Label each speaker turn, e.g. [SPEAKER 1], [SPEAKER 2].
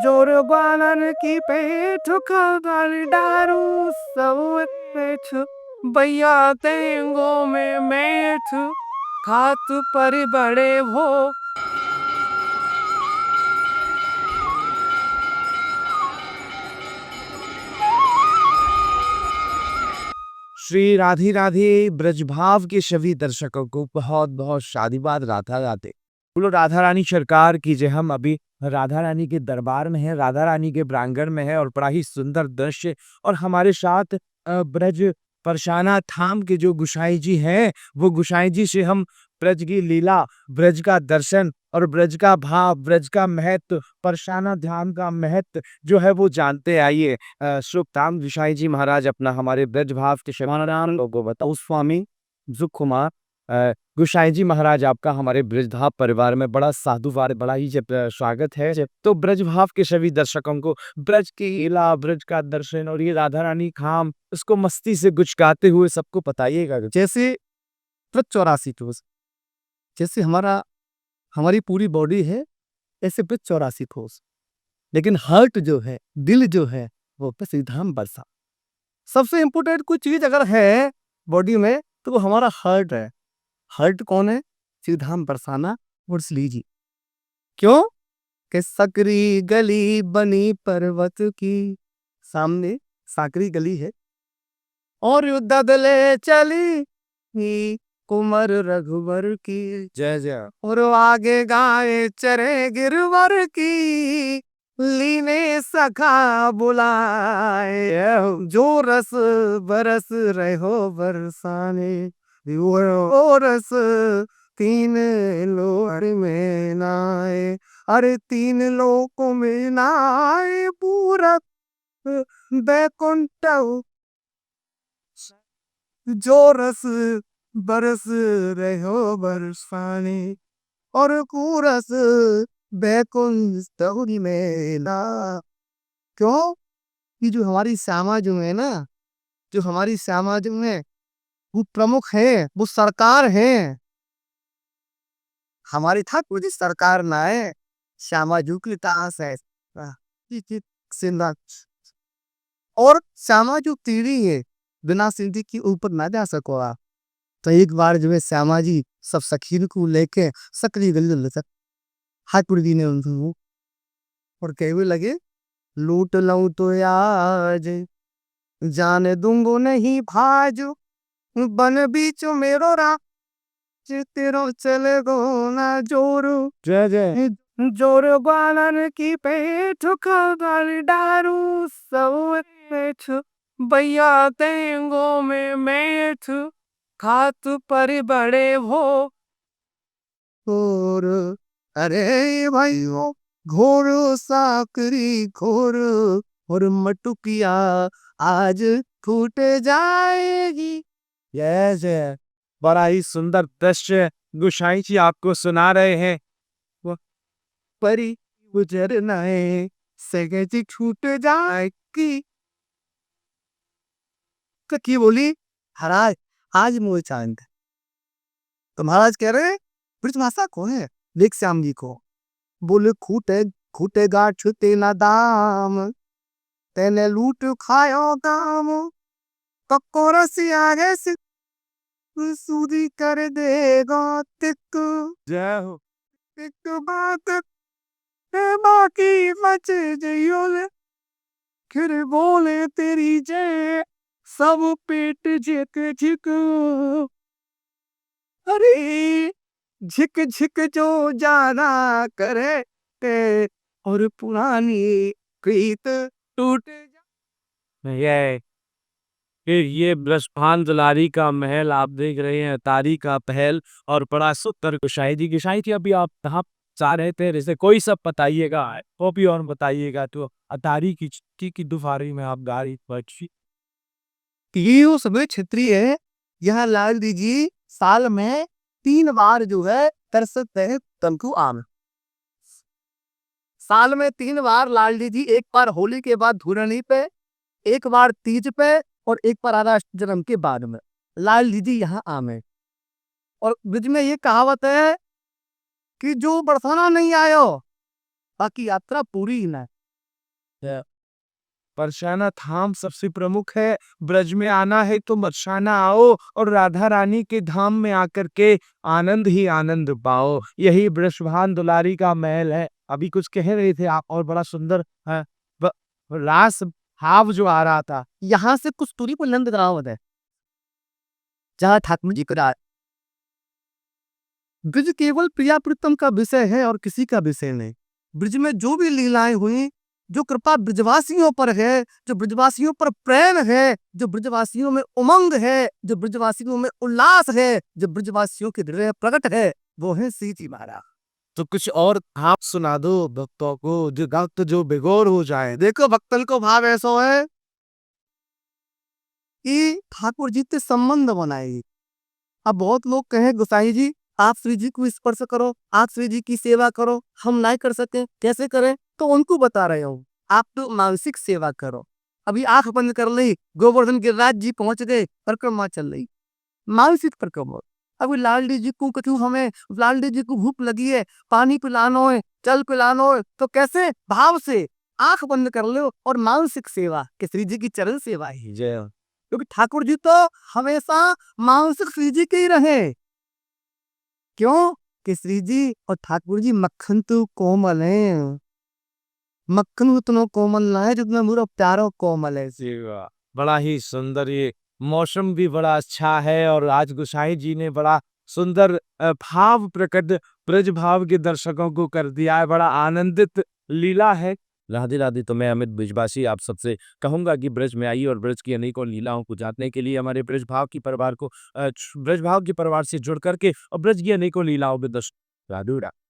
[SPEAKER 1] जोर ग्वालन की पेठ खागाली दारू सब पेठ भैया तेंगो में मेठ खात पर बड़े हो। श्री राधे राधे ब्रजभाव के सभी दर्शकों को बहुत बहुत शादीबाद राधा राधे। बोलो राधा रानी सरकार की जय। हम अभी राधा रानी के दरबार में है, राधा रानी के प्रांगण में है और बड़ा ही सुंदर दृश्य। और हमारे साथ ब्रज परसाना धाम के जो गुसाई जी हैं, वो गुसाई जी से हम ब्रज की लीला, ब्रज का दर्शन और ब्रज का भाव, ब्रज का महत्व, परसाना धाम का महत्व जो है वो जानते आइए। शुभधाम गुसाई जी महाराज अपना हमारे ब्रज भाव के शमानान लोगों बताओ। स्वामी सुख कुमार गुसाई जी महाराज आपका हमारे ब्रजधाम परिवार में बड़ा साधुवार, बड़ा ही स्वागत है। तो ब्रज भाव के सभी दर्शकों को ब्रज की लीला, ब्रज का दर्शन और ये राधा रानी खाम इसको मस्ती से गुचकाते हुए सबको बताइएगा।
[SPEAKER 2] जैसे ब्रज 84 कोस, जैसे हमारी पूरी बॉडी है, ऐसे ब्रज 84 कोस, लेकिन हार्ट जो है, दिल जो है, वो श्रीधाम बरसा। सबसे इंपोर्टेंट कोई चीज अगर है बॉडी में तो वो हमारा हार्ट है। हार्ट कौन है? श्रीधाम बरसाना मुरसली जी। क्यों? कि सकरी गली बनी पर्वत की, सामने साकरी गली है और ददले चली कुमर रघुवर की,
[SPEAKER 1] जय जय।
[SPEAKER 2] और आगे गाए चरे गिरवर की, लीने सखा बुलाए, जो रस बरस रहो बरसाने, वो रस तीन लोक में नाए, अरे तीन लोक में नाए पूरा बैकुंठ, जो रस बरस रहो बरसाने, और कुरस बैकुंठ में ना। क्यों? ये जो हमारी श्यामा जो है ना, जो हमारी श्यामा जो है, वो प्रमुख है, वो सरकार है हमारी। था कोई सरकार ना है, श्यामा जू की तास है सिंधा। और श्यामा जो तीरी है, बिना सिंधी के ऊपर ना जा सको आप। तो एक बार जो है श्यामा जी सब सखीन को लेके सकरी गली तक हाथ पुर दी ने उनको, और कहने लगे, लूट लूं तो आज जाने दूंगो नहीं भाजू, बन बीचो मेरो रा तेरो चले गो ना जोरू।
[SPEAKER 1] जय जय। जोर ग्वालन की पेठ खागाली दारू सब पेठ भैया तेंगो में मेठ खात पर बड़े हो।
[SPEAKER 2] घोर, अरे भाइयों, घोर साकरी घोर, और मटुकिया आज फूट जाएगी।
[SPEAKER 1] जय जय। बड़ा ही सुंदर दृश्य गुसाई जी आपको सुना रहे हैं।
[SPEAKER 2] वो परी गुजर नए सगज छूट जाएगी। तो की बोली, महाराज आज मोह चांद। तो महाराज कह रहे ब्रज भाषा को है, देख श्याम जी को। बोले खूटे खूटे गाठ तेना दाम, तेने लूट खायो दाम, कक्को रसी आगे से सूदी कर देगा तिक।
[SPEAKER 1] जय हो।
[SPEAKER 2] तिक बात है बाकी बच जइयो ले, फिर बोले तेरी जय सब पेट झिक झिक। अरे झिक झिक जो जाना करे ते, और पुरानी प्रीत टूट
[SPEAKER 1] ये फिर ये ब्रजभान दुलारी का महल आप देख रहे हैं, तारी का पहल और बड़ा सुंदर गुसाई जी अभी आप कहाँ जा रहे थे? जैसे कोई सब बताइएगा, वो भी और बताइएगा। तो अतारी की चिट्ठी की दुफारी में आप गाड़ी पहुंची।
[SPEAKER 2] ये वो समय क्षेत्रीय है। यह लाल जी साल में 3 बार जो है तरसते हैं तंकु आम। साल में 3 बार लाल जी, एक बार होली के बाद धुरनी पे, एक बार तीज पे, और एक बार आधा जन्म के बाद में लाल जी यहाँ आमे। और ब्रिज में ये कहावत है कि जो बरसाना नहीं आयो, बाकी यात्रा पूरी ही ना।
[SPEAKER 1] बरसाना धाम सबसे प्रमुख है। ब्रज में आना है तो बरसाना आओ और राधा रानी के धाम में आकर के आनंद ही आनंद पाओ। यही बृषभान दुलारी का महल है। अभी कुछ कह रहे थे आप और बड़ा सुंदर है, रास भाव जो आ रहा था।
[SPEAKER 2] यहाँ से कुछ दूरी पर नंदगांव है, जहाँ ठाकुर जी का ब्रज केवल प्रिया प्रीतम का विषय है और किसी का विषय नहीं। ब्रज में जो भी लीलाएं हुई, जो कृपा ब्रजवासियों पर है, जो ब्रजवासियों पर प्रेम है, जो ब्रजवासियों में उमंग है, जो ब्रजवासियों में उल्लास है, जो ब्रजवासियों के हृदय प्रकट है, वो है श्री जी महाराज।
[SPEAKER 1] तो कुछ और आप सुना दो भक्तों को, जो भक्त जो बेगौर हो जाए।
[SPEAKER 2] देखो भक्तन को भाव ऐसा है कि ठाकुर जी से संबंध बनाएगी। अब बहुत लोग कहे गोसाई जी आप श्री जी को स्पर्श करो, आप श्री जी की सेवा करो, हम नहीं कर सके, कैसे करें? तो उनको बता रहे हूँ, आप तो मानसिक सेवा करो। अभी आंख बंद कर ली, गोवर्धन गिरिराज जी पहुंच गए, परिक्रमा चल रही, मानसिक परिक्रमा। अभी लालडी जी को कछु हमें, लालडी जी को भूख लगी है, पानी पिलानो है, जल पिलानो है, तो कैसे? भाव से आंख बंद कर लो और मानसिक सेवा कि श्री जी की चरण सेवा ही।
[SPEAKER 1] जय
[SPEAKER 2] क्योंकि ठाकुर जी तो हमेशा मानसिक श्री जी के ही रहे। क्यों? कि श्री जी और ठाकुर जी मक्खन तो कोमल है, मक्खन उतना कोमल ना है जितना मेरा प्यारा कोमल है।
[SPEAKER 1] सेवा। बड़ा ही सुंदर, ये मौसम भी बड़ा अच्छा है और आज गोसाई जी ने बड़ा सुंदर भाव प्रकट ब्रज भाव के दर्शकों को कर दिया है। बड़ा आनंदित लीला है। राधे राधे। तो मैं अमित ब्रिजवासी आप सबसे कहूंगा कि ब्रज में आइए और ब्रज की अनेकों लीलाओं को जानने के लिए हमारे ब्रज भाव की परिवार को ब्रज भाव के परिवार से जुड़ करके और ब्रज की अनेकों लीलाओं में दर्शन। राधे राधे।